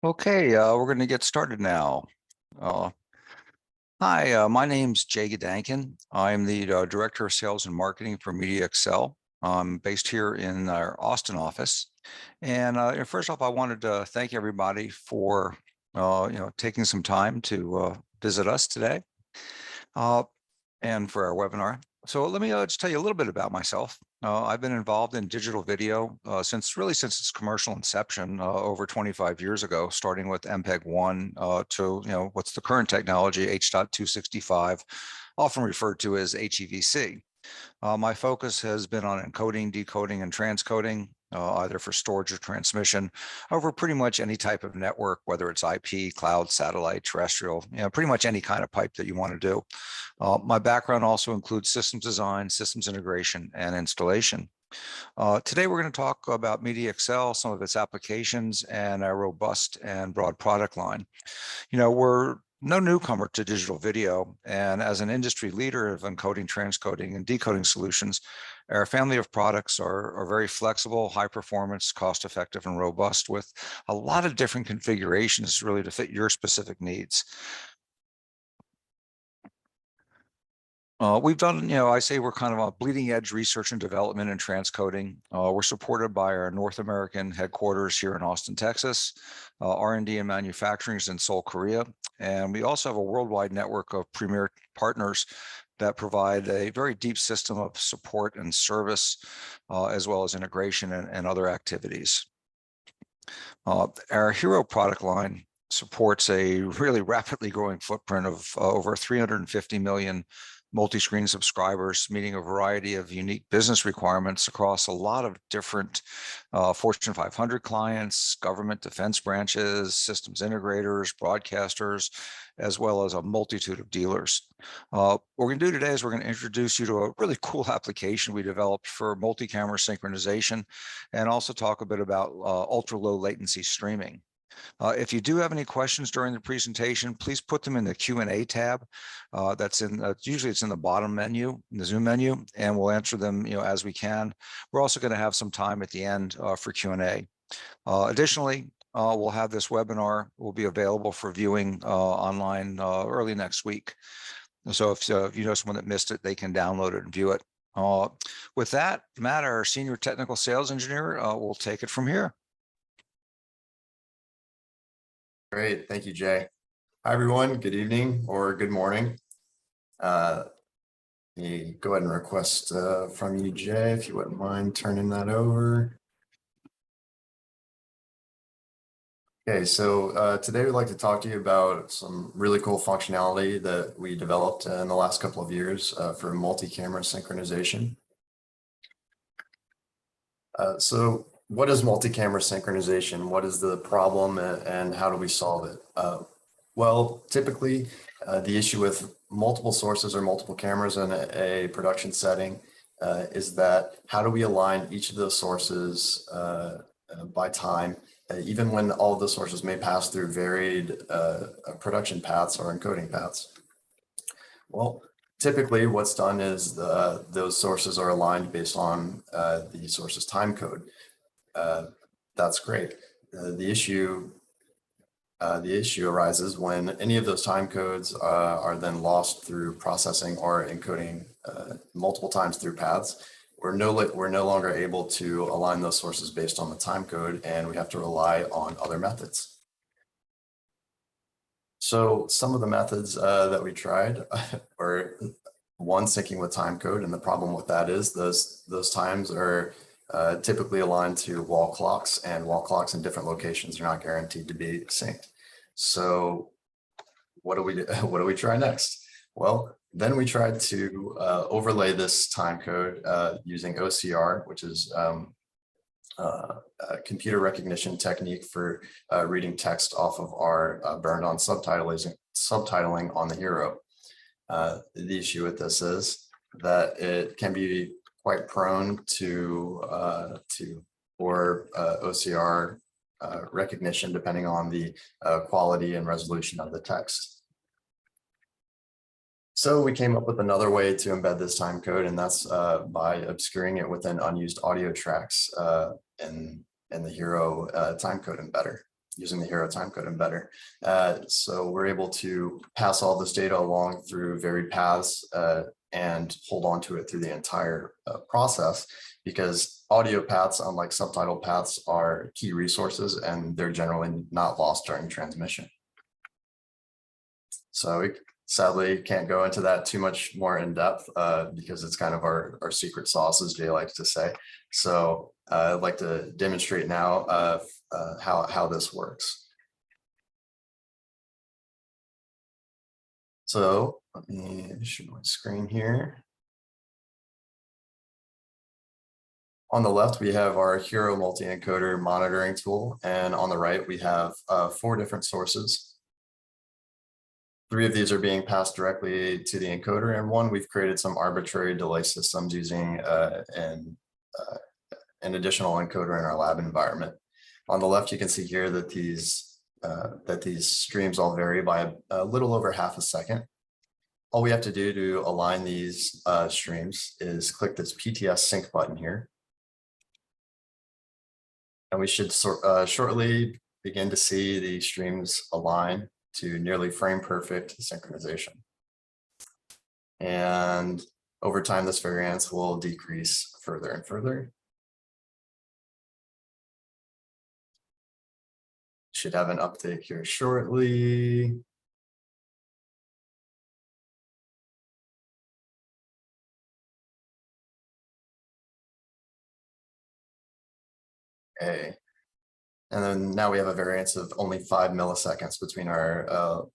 Okay, we're going to get started now. Hi, my name's Jay Gedanken. I'm the Director of Sales and Marketing for MediaXcel. I'm based here in our Austin office. And first off, I wanted to thank everybody for taking some time to visit us today and for our webinar. So let me just tell you a little bit about myself. I've been involved in digital video since its commercial inception over 25 years ago, starting with MPEG-1 to what's the current technology, H.265, often referred to as HEVC. My focus has been on encoding, decoding, and transcoding, either for storage or transmission, over pretty much any type of network, whether it's IP, cloud, satellite, terrestrial, pretty much any kind of pipe that you want to do. My background also includes systems design, systems integration, and installation. Today, we're going to talk about MediaXcel, some of its applications, and our robust and broad product line. We're no newcomer to digital video, and as an industry leader of encoding, transcoding, and decoding solutions, our family of products are very flexible, high performance, cost effective, and robust, with a lot of different configurations really to fit your specific needs. We've done, I say we're kind of a bleeding edge research and development and transcoding. We're supported by our North American headquarters here in Austin, Texas. R&D and manufacturing is in Seoul, Korea. And we also have a worldwide network of premier partners that provide a very deep system of support and service, as well as integration and other activities. Our Hero product line supports a really rapidly growing footprint of over 350 million multi-screen subscribers, meeting a variety of unique business requirements across a lot of different Fortune 500 clients, government defense branches, systems integrators, broadcasters, as well as a multitude of dealers. What we're going to do today is we're going to introduce you to a really cool application we developed for multi-camera synchronization, and also talk a bit about ultra-low latency streaming. If you do have any questions during the presentation, please put them in the Q&A tab. That's usually it's in the bottom menu, in the Zoom menu, and we'll answer them as we can. We're also going to have some time at the end for Q&A. Additionally, we'll have this webinar will be available for viewing online early next week. So if you know someone that missed it, they can download it and view it. With that, Matt, our senior technical sales engineer, will take it from here. Great, thank you, Jay. Hi, everyone. Good evening or good morning. Let me go ahead and request from you, Jay, if you wouldn't mind turning that over. Okay, so today we'd like to talk to you about some really cool functionality that we developed in the last couple of years for multi-camera synchronization. So what is multi-camera synchronization? What is the problem and how do we solve it? Well, typically the issue with multiple sources or multiple cameras in a production setting is that how do we align each of those sources by time, even when all of the sources may pass through varied production paths or encoding paths? Well, typically what's done is those sources are aligned based on the source's time code. That's great. The issue arises when any of those time codes are then lost through processing or encoding multiple times through paths. We're no longer able to align those sources based on the time code, and we have to rely on other methods. So some of the methods that we tried were one, syncing with time code, and the problem with that is those times are typically aligned to wall clocks, and wall clocks in different locations are not guaranteed to be synced. So what do we try next? Well, then we tried to overlay this time code using OCR, which is a computer recognition technique for reading text off of our burned-on subtitling on the Hero. The issue with this is that it can be quite prone to poor OCR recognition, depending on the quality and resolution of the text. So we came up with another way to embed this time code, and that's by obscuring it within unused audio tracks in the Hero time code embedder. using the hero timecode embedder. So we're able to pass all this data along through varied paths and hold on to it through the entire process, because audio paths, unlike subtitle paths, are key resources and they're generally not lost during transmission. So we sadly can't go into that too much more in depth because it's kind of our secret sauce, as Jay likes to say. So I'd like to demonstrate now how this works. So let me show my screen here. On the left, we have our Hero multi-encoder monitoring tool, and on the right, we have 4 different sources. 3 of these are being passed directly to the encoder, and 1 we've created some arbitrary delay systems using an additional encoder in our lab environment. On the left, you can see here that these streams all vary by a little over half a second. All we have to do to align these streams is click this PTS sync button here. And we should shortly begin to see the streams align to nearly frame perfect synchronization. And over time, this variance will decrease further and further. Should have an update here shortly. Okay. And then now we have a variance of only 5 milliseconds between our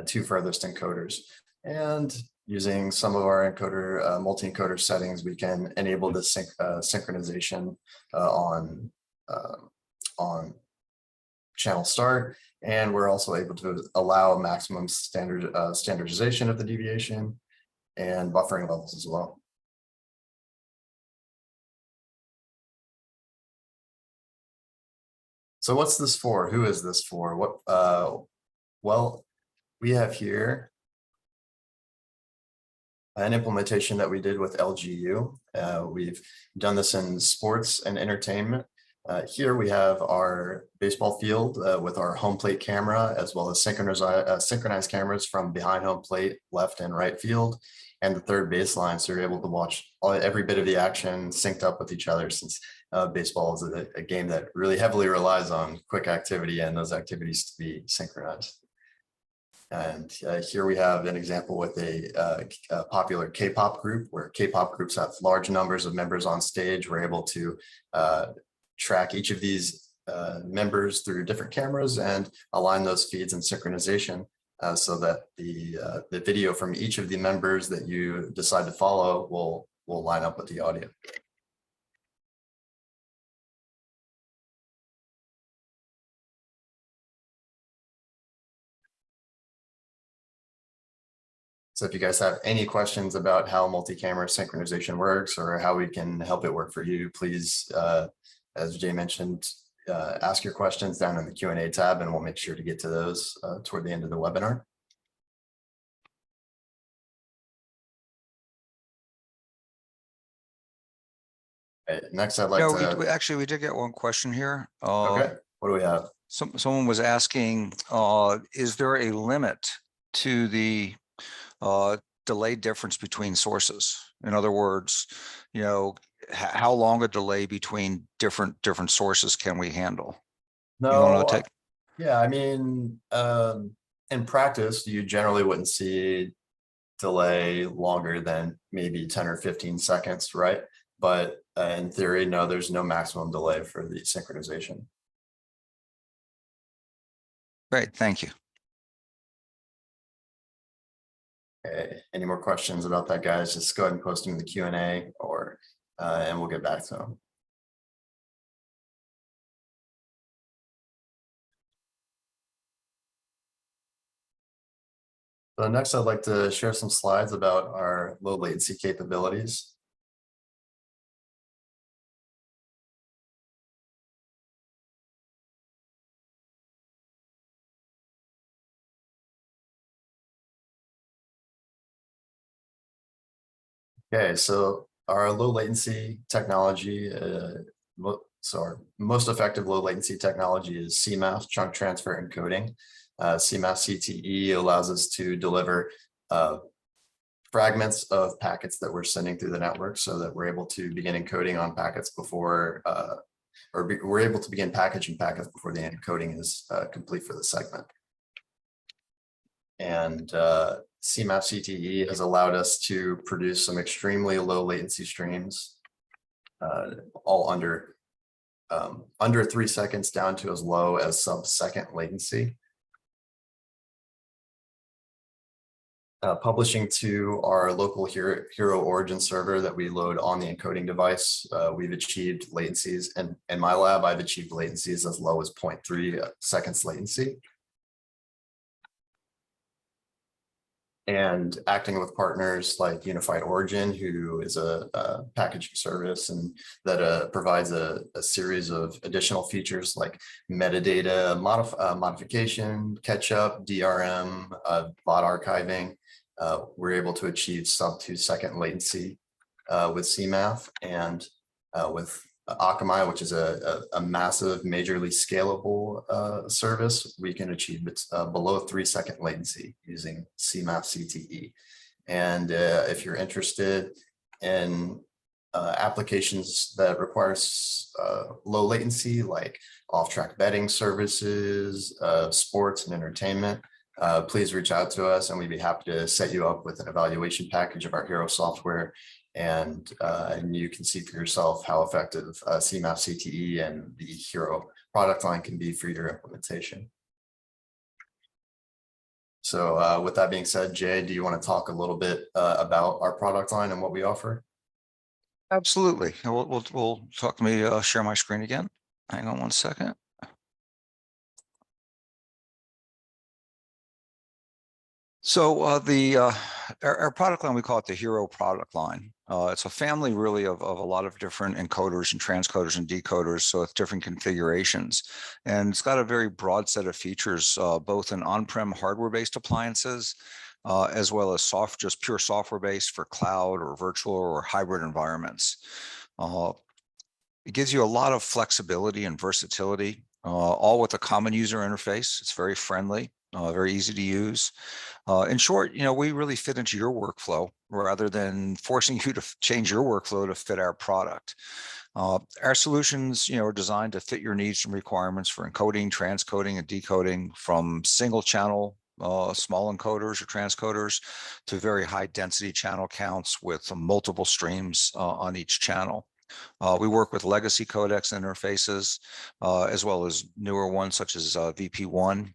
2 furthest encoders. And using some of our encoder multi-encoder settings, we can enable this synchronization on channel start. And we're also able to allow maximum standardization of the deviation and buffering levels as well. So what's this for? Who is this for? Well, we have here an implementation that we did with LGU. We've done this in sports and entertainment. Here we have our baseball field with our home plate camera, as well as synchronized cameras from behind home plate, left and right field, and the third baseline. So you're able to watch every bit of the action synced up with each other, since baseball is a game that really heavily relies on quick activity and those activities to be synchronized. And here we have an example with a popular K-pop group, where K-pop groups have large numbers of members on stage. We're able to track each of these members through different cameras and align those feeds in synchronization so that the video from each of the members that you decide to follow will line up with the audio. So if you guys have any questions about how multi-camera synchronization works or how we can help it work for you, please, as Jay mentioned, ask your questions down in the Q&A tab, and we'll make sure to get to those toward the end of the webinar. Next, I'd like to... We did get one question here. Okay, what do we have? Someone was asking, is there a limit to the delay difference between sources? In other words, how long a delay between different sources can we handle? No, yeah, I mean, in practice, you generally wouldn't see delay longer than maybe 10 or 15 seconds, right? But in theory, no, there's no maximum delay for the synchronization. Great, thank you. Okay. Any more questions about that, guys? Just go ahead and post them in the Q&A, or and we'll get back to them. So next, I'd like to share some slides about our low latency capabilities. Okay, so our low latency technology So our most effective low latency technology is CMAF, chunk transfer encoding. CMAF CTE allows us to deliver fragments of packets that we're sending through the network so that we're able to begin encoding on packets before, we're able to begin packaging packets before the encoding is complete for the segment. And CMAP CTE has allowed us to produce some extremely low latency streams, all under 3 seconds down to as low as sub-second latency. Publishing to our local Hero origin server that we load on the encoding device, we've achieved latencies, and in my lab, I've achieved latencies as low as 0.3 seconds latency. And acting with partners like Unified Origin, who is a packaging service and that provides a series of additional features like metadata modification, catch-up, DRM, bot archiving. We're able to achieve sub 2 second latency with CMAF, and with Akamai, which is a massive, majorly scalable service, we can achieve below 3 second latency using CMAF CTE. And if you're interested in applications that requires low latency, like off-track betting services, sports and entertainment, please reach out to us and we'd be happy to set you up with an evaluation package of our Hero software. And you can see for yourself how effective CMAP CTE and the Hero product line can be for your implementation. So with that being said, Jay, do you want to talk a little bit about our product line and what we offer? Absolutely. We'll talk to me, share my screen again. Hang on one second. So our product line, we call it the Hero product line. It's a family really of a lot of different encoders and transcoders and decoders, so it's different configurations. And it's got a very broad set of features, both in on-prem hardware-based appliances, as well as just pure software-based for cloud or virtual or hybrid environments. It gives you a lot of flexibility and versatility, all with a common user interface. It's very friendly, very easy to use. In short, we really fit into your workflow rather than forcing you to change your workflow to fit our product. Our solutions, are designed to fit your needs and requirements for encoding, transcoding, and decoding from single channel small encoders or transcoders to very high density channel counts with multiple streams on each channel. We work with legacy codecs interfaces, as well as newer ones such as VP1.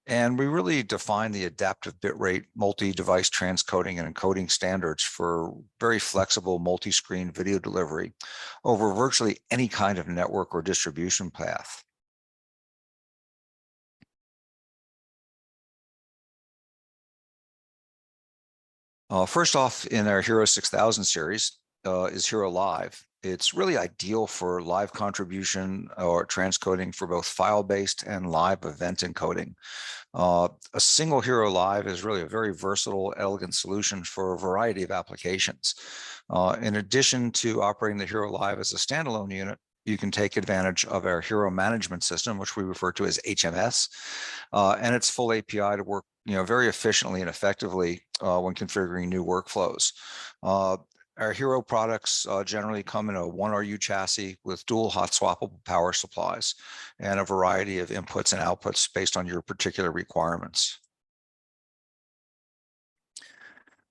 And we really define the adaptive bitrate multi-device transcoding and encoding standards for very flexible multi-screen video delivery over virtually any kind of network or distribution path. First off, in our Hero 6000 series is Hero Live. It's really ideal for live contribution or transcoding for both file-based and live event encoding. A single Hero Live is really a very versatile, elegant solution for a variety of applications. In addition to operating the Hero Live as a standalone unit, you can take advantage of our Hero management system, which we refer to as HMS, and its full API to work very efficiently and effectively when configuring new workflows. Our Hero products generally come in a 1RU chassis with dual hot swappable power supplies and a variety of inputs and outputs based on your particular requirements.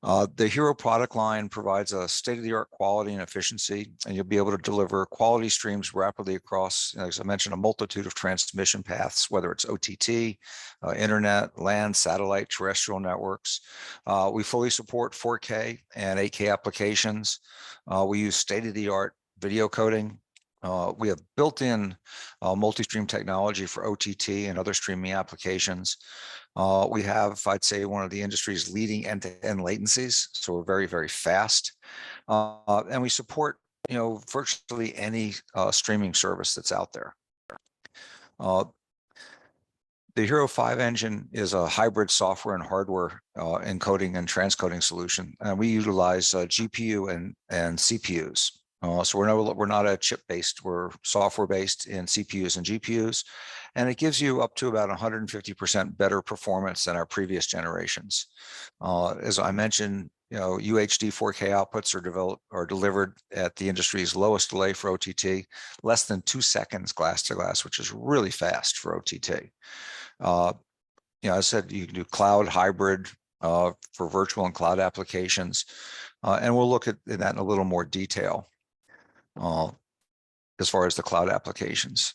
The Hero product line provides a state-of-the-art quality and efficiency, and you'll be able to deliver quality streams rapidly across, as I mentioned, a multitude of transmission paths, whether it's OTT, internet, land, satellite, terrestrial networks. We fully support 4K and 8K applications. We use state-of-the-art video coding. We have built-in multi-stream technology for OTT and other streaming applications. We have, I'd say, one of the industry's leading end-to-end latencies, so we're very, very fast. And we support, virtually any streaming service that's out there. The Hero 5 engine is a hybrid software and hardware encoding and transcoding solution, and we utilize GPU and CPUs. So we're not a chip based, we're software based in CPUs and GPUs, and it gives you up to about 150% better performance than our previous generations. As I mentioned, UHD 4K outputs are delivered at the industry's lowest delay for OTT, less than 2 seconds glass to glass, which is really fast for OTT. I said you can do cloud hybrid for virtual and cloud applications, and we'll look at that in a little more detail as far as the cloud applications.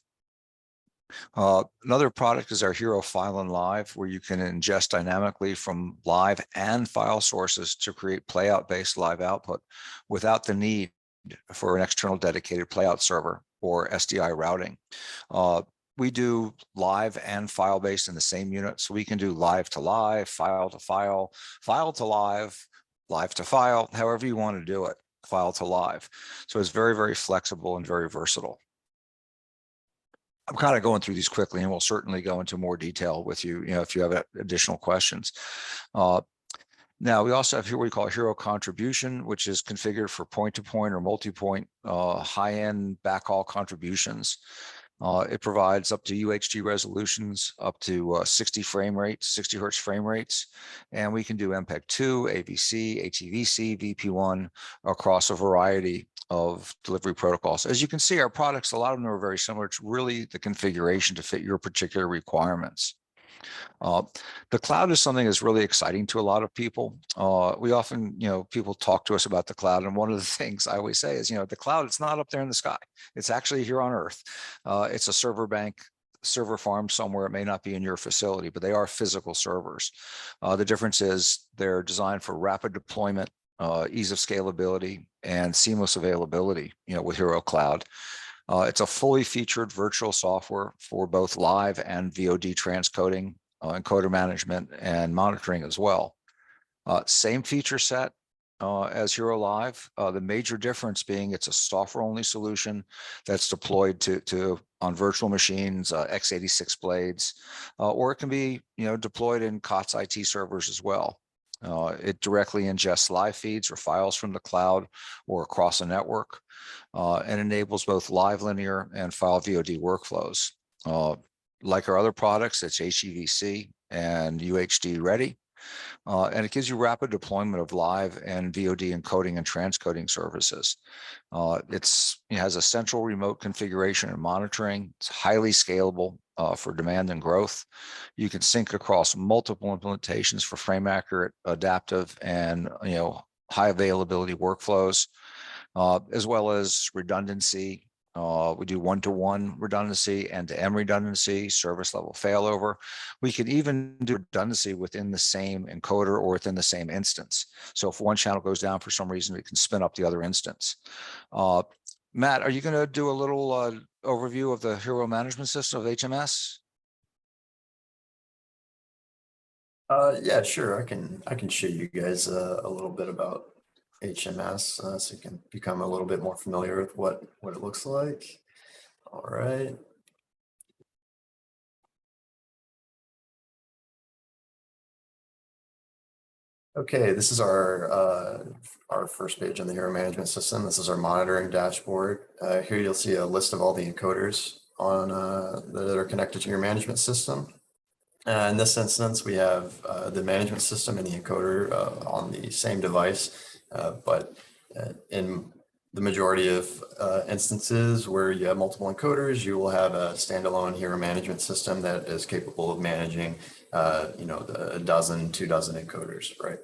Another product is our Hero File and Live, where you can ingest dynamically from live and file sources to create playout-based live output without the need for an external dedicated playout server or SDI routing. We do live and file-based in the same unit, so we can do live to live, file to file, file to live, live to file, however you want to do it, file to live. So it's very, very flexible and very versatile. I'm kind of going through these quickly, and we'll certainly go into more detail with you, if you have additional questions. Now, we also have here what we call Hero Contribution, which is configured for point-to-point or multi-point high-end backhaul contributions. It provides up to UHD resolutions, up to 60 frame rates, 60 hertz frame rates, and we can do MPEG-2, AVC, ATVC, VP1 across a variety of delivery protocols. As you can see, our products, a lot of them are very similar. It's really the configuration to fit your particular requirements. The cloud is something that's really exciting to a lot of people. We often, people talk to us about the cloud, and one of the things I always say is, the cloud, it's not up there in the sky. It's actually here on Earth. It's a server bank, server farm somewhere. It may not be in your facility, but they are physical servers. The difference is they're designed for rapid deployment, ease of scalability, and seamless availability, with Hero Cloud. It's a fully featured virtual software for both live and VOD transcoding, encoder management, and monitoring as well. Same feature set as Hero Live. The major difference being it's a software-only solution that's deployed on virtual machines, x86 blades, or it can be deployed in COTS IT servers as well. It directly ingests live feeds or files from the cloud or across a network, and enables both live linear and file VOD workflows. Like our other products, it's HEVC and UHD ready, and it gives you rapid deployment of live and VOD encoding and transcoding services. It has a central remote configuration and monitoring. It's highly scalable for demand and growth. You can sync across multiple implementations for frame accurate, adaptive, and high availability workflows, as well as redundancy. We do one-to-one redundancy, end-to-end redundancy, service level failover. We can even do redundancy within the same encoder or within the same instance. So if one channel goes down for some reason, it can spin up the other instance. Matt, are you going to do a little overview of the Hero management system of HMS? Yeah, sure. I can show you guys a little bit about HMS, so you can become a little bit more familiar with what it looks like. All right. Okay, this is our first page on the Hero management system. This is our monitoring dashboard. Here you'll see a list of all the encoders on that are connected to your management system. In this instance, we have the management system and the encoder on the same device, but in the majority of instances where you have multiple encoders, you will have a standalone Hero management system that is capable of managing, a dozen, 2 dozen encoders, right?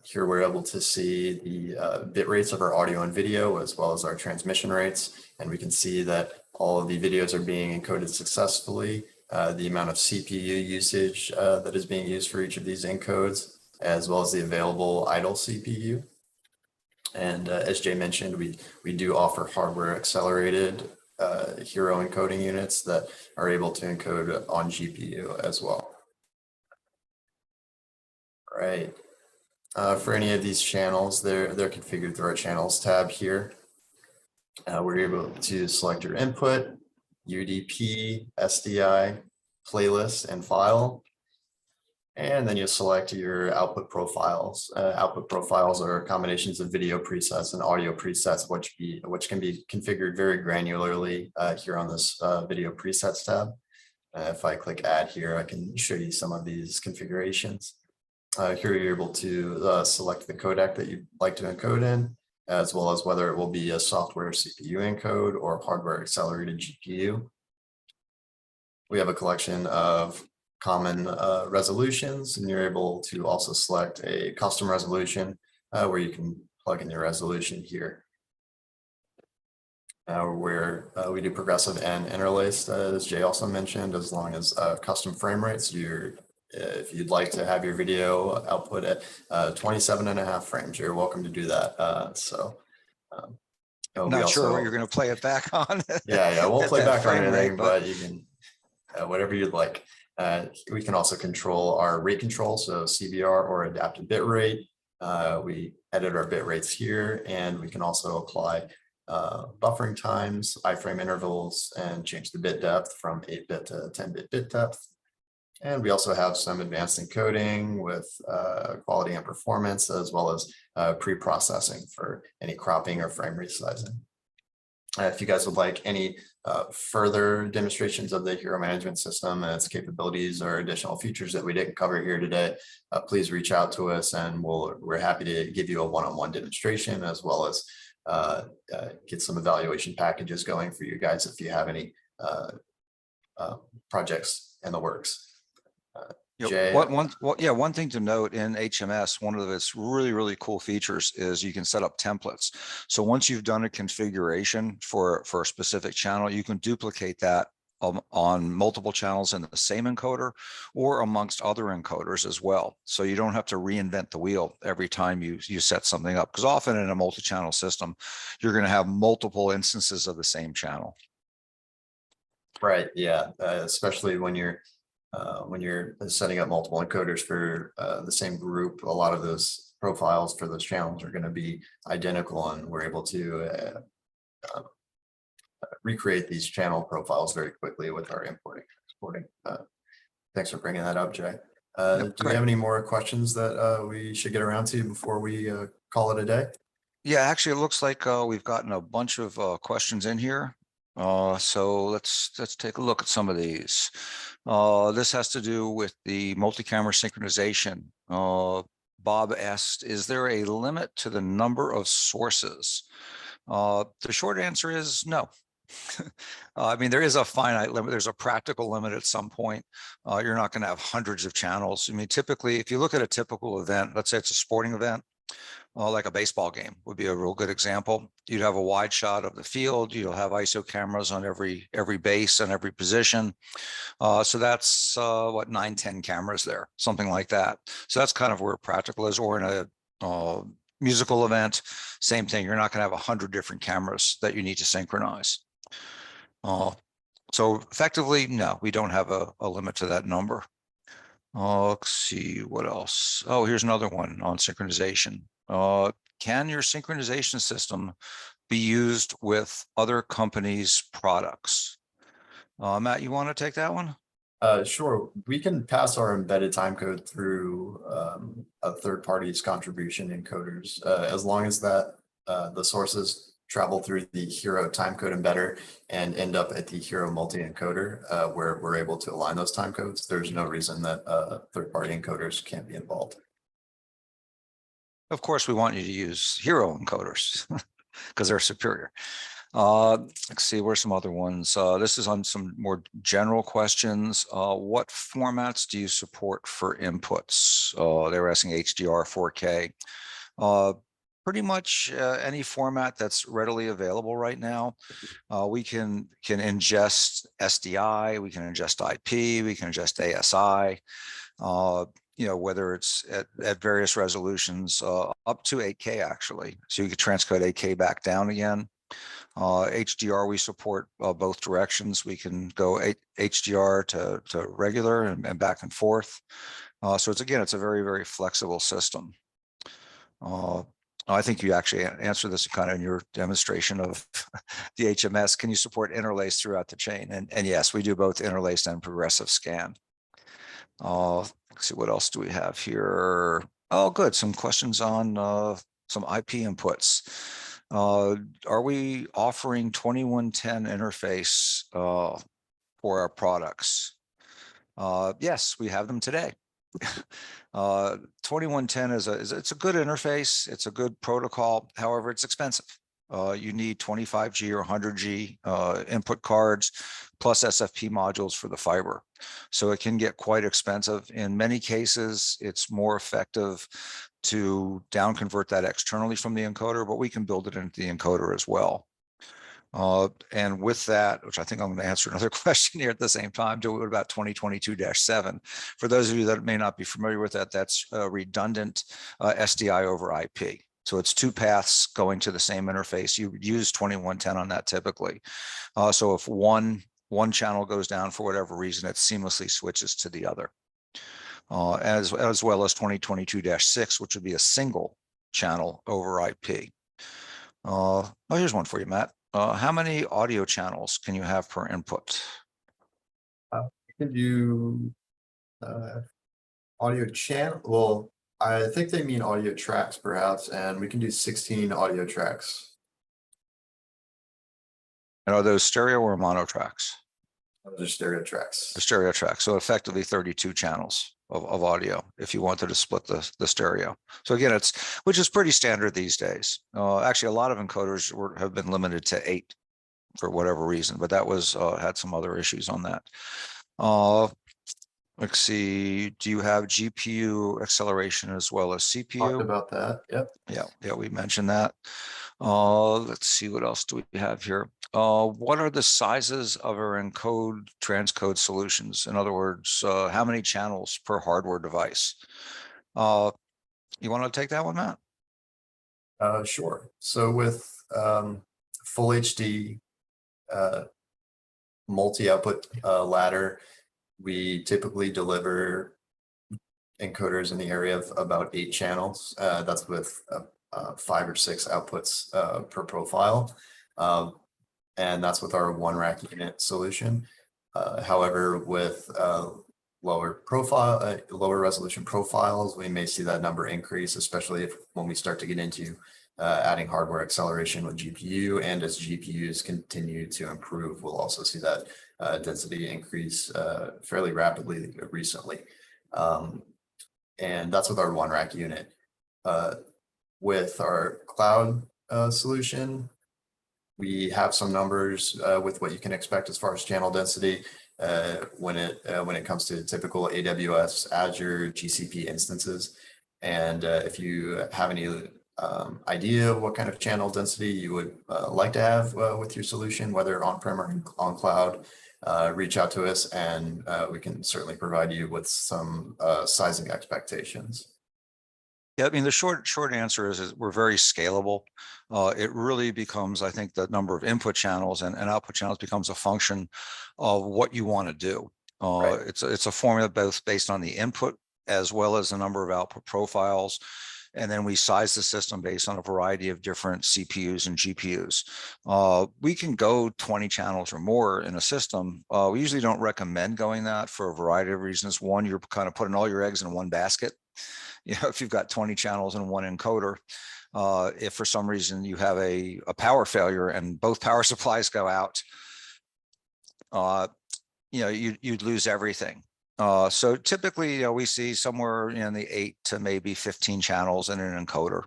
Here we're able to see the bit rates of our audio and video, as well as our transmission rates, and we can see that all of the videos are being encoded successfully. The amount of CPU usage that is being used for each of these encodes, as well as the available idle CPU. And as Jay mentioned, we do offer hardware accelerated Hero encoding units that are able to encode on GPU as well. All right. For any of these channels, they're configured through our channels tab here. We're able to select your input, UDP, SDI, playlist, and file. And then you select your output profiles. Output profiles are combinations of video presets and audio presets, which can be configured very granularly here on this video presets tab. If I click add here, I can show you some of these configurations. Here you're able to select the codec that you'd like to encode in, as well as whether it will be a software CPU encode or hardware accelerated GPU. We have a collection of common resolutions, and you're able to also select a custom resolution where you can plug in your resolution here. Where we do progressive and interlaced, as Jay also mentioned, as long as custom frame rates. If you'd like to have your video output at 27.5 frames, you're welcome to do that. Not sure what you're going to play it back on. Yeah, we'll play back on anything, rate, but you can whatever you'd like. We can also control our rate control, so CBR or adaptive bit rate. We edit our bit rates here, and we can also apply buffering times, iframe intervals, and change the bit depth from 8-bit to 10-bit bit depth. And we also have some advanced encoding with quality and performance, as well as pre-processing for any cropping or frame resizing. If you guys would like any further demonstrations of the Hero management system and its capabilities or additional features that we didn't cover here today, please reach out to us, and we're happy to give you a one-on-one demonstration, as well as get some evaluation packages going for you guys if you have any projects in the works. Jay? One thing to note in HMS, one of its really cool features is you can set up templates. So once you've done a configuration for a specific channel, you can duplicate that on multiple channels in the same encoder or amongst other encoders as well. So you don't have to reinvent the wheel every time you set something up, because often in a multi-channel system, you're going to have multiple instances of the same channel. Right, yeah, especially when you're setting up multiple encoders for the same group. A lot of those profiles for those channels are going to be identical, and we're able to recreate these channel profiles very quickly with our importing and exporting. Thanks for bringing that up, Jay. Do we have any more questions that we should get around to before we call it a day? Yeah, actually, it looks like we've gotten a bunch of questions in here. So let's take a look at some of these. This has to do with the multi-camera synchronization. Bob asked, is there a limit to the number of sources? The short answer is no. I mean, there is a finite limit. There's a practical limit at some point. You're not going to have hundreds of channels. I mean, typically, if you look at a typical event, let's say it's a sporting event, like a baseball game would be a real good example. You'd have a wide shot of the field. You'll have ISO cameras on every base and every position. So that's what, 9-10 cameras there, something like that. So that's kind of where practical is. Or in a musical event, same thing. You're not going to have 100 different cameras that you need to synchronize. So effectively, no, we don't have a limit to that number. Let's see what else. Oh, here's another one on synchronization. Can your synchronization system be used with other companies' products? Matt, you want to take that one? Sure. We can pass our embedded timecode through a third party's contribution encoders, as long as that the sources travel through the Hero timecode embedder and end up at the Hero multi-encoder, where we're able to align those timecodes. There's no reason that third-party encoders can't be involved. Of course, we want you to use Hero encoders because they're superior. Let's see, where's some other ones? This is on some more general questions. What formats do you support for inputs? They were asking HDR, 4K. Pretty much any format that's readily available right now. We can ingest SDI, we can ingest IP, we can ingest ASI, whether it's at various resolutions, up to 8K actually. So you could transcode 8K back down again. HDR, we support both directions. We can go HDR to regular and back and forth. So it's a very flexible system. I think you actually answered this kind of in your demonstration of the HMS. Can you support interlace throughout the chain? And yes, we do both interlaced and progressive scan. Let's see, what else do we have here? Oh, good. Some questions on some IP inputs. Are we offering 2110 interface for our products? Yes, we have them today. 2110 it's a good interface. It's a good protocol. However, it's expensive. You need 25G or 100G input cards plus SFP modules for the fiber. So it can get quite expensive. In many cases, it's more effective to down convert that externally from the encoder, but we can build it into the encoder as well. And with that, which I think I'm going to answer another question here at the same time, do what about 2022-7? For those of you that may not be familiar with that, that's a redundant SDI over IP. So it's two paths going to the same interface. You would use 2110 on that typically. So if one channel goes down for whatever reason, it seamlessly switches to the other. As well as 2022-6, which would be a single channel over IP. Oh, here's one for you, Matt. How many audio channels can you have per input? You can do audio channel. Well, I think they mean audio tracks perhaps, and we can do 16 audio tracks. And are those stereo or mono tracks? Those are stereo tracks. The stereo tracks. So effectively 32 channels of audio if you wanted to split the stereo. So again, which is pretty standard these days. Actually, a lot of encoders have been limited to 8 for whatever reason, but that was had some other issues on that. Let's see, do you have GPU acceleration as well as CPU? Talked about that. Yep. Yeah, we mentioned that. Let's see, what else do we have here? What are the sizes of our encode transcode solutions? In other words, how many channels per hardware device? You want to take that one, Matt? Sure. So with full HD multi-output ladder, we typically deliver encoders in the area of about 8 channels. That's with 5 or 6 outputs per profile. And that's with our 1 rack unit solution. However, with lower resolution profiles, we may see that number increase, especially when we start to get into adding hardware acceleration with GPU, and as GPUs continue to improve, we'll also see that density increase fairly rapidly recently. And that's with our 1 rack unit. With our cloud solution, we have some numbers with what you can expect as far as channel density when it comes to typical AWS, Azure, GCP instances. And if you have any idea of what kind of channel density you would like to have with your solution, whether on-prem or on cloud, reach out to us, and we can certainly provide you with some sizing expectations. Yeah, I mean, the short answer is we're very scalable. It really becomes, I think, the number of input channels and output channels becomes a function of what you want to do. Right. It's a formula both based on the input as well as the number of output profiles. And then we size the system based on a variety of different CPUs and GPUs. We can go 20 channels or more in a system. We usually don't recommend going that for a variety of reasons. One, you're kind of putting all your eggs in one basket. You know, if you've got 20 channels and 1 encoder, if for some reason you have a power failure and both power supplies go out, you know, you'd lose everything. So typically, you know, we see somewhere in the 8 to maybe 15 channels in an encoder.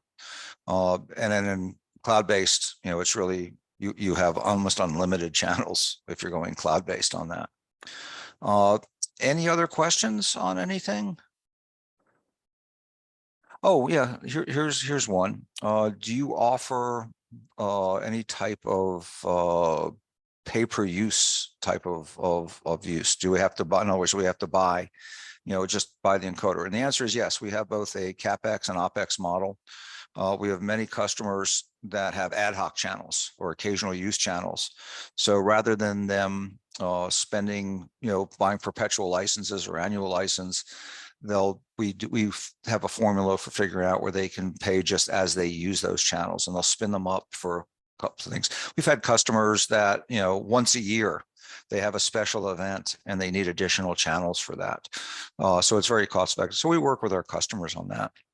And then in cloud-based, you know, it's really, you have almost unlimited channels if you're going cloud-based on that. Any other questions on anything? Oh yeah, here's one. Do you offer any type of pay-per-use type of use? Do we have to buy? In other words, do we have to buy, you know, just buy the encoder? And the answer is yes. We have both a CapEx and OpEx model. We have many customers that have ad hoc channels or occasional use channels. So rather than them spending, you know, buying perpetual licenses or annual license, we have a formula for figuring out where they can pay just as they use those channels, and they'll spin them up for a couple of things. We've had customers that, you know, once a year they have a special event and they need additional channels for that. So it's very cost effective. So we work with our customers on that.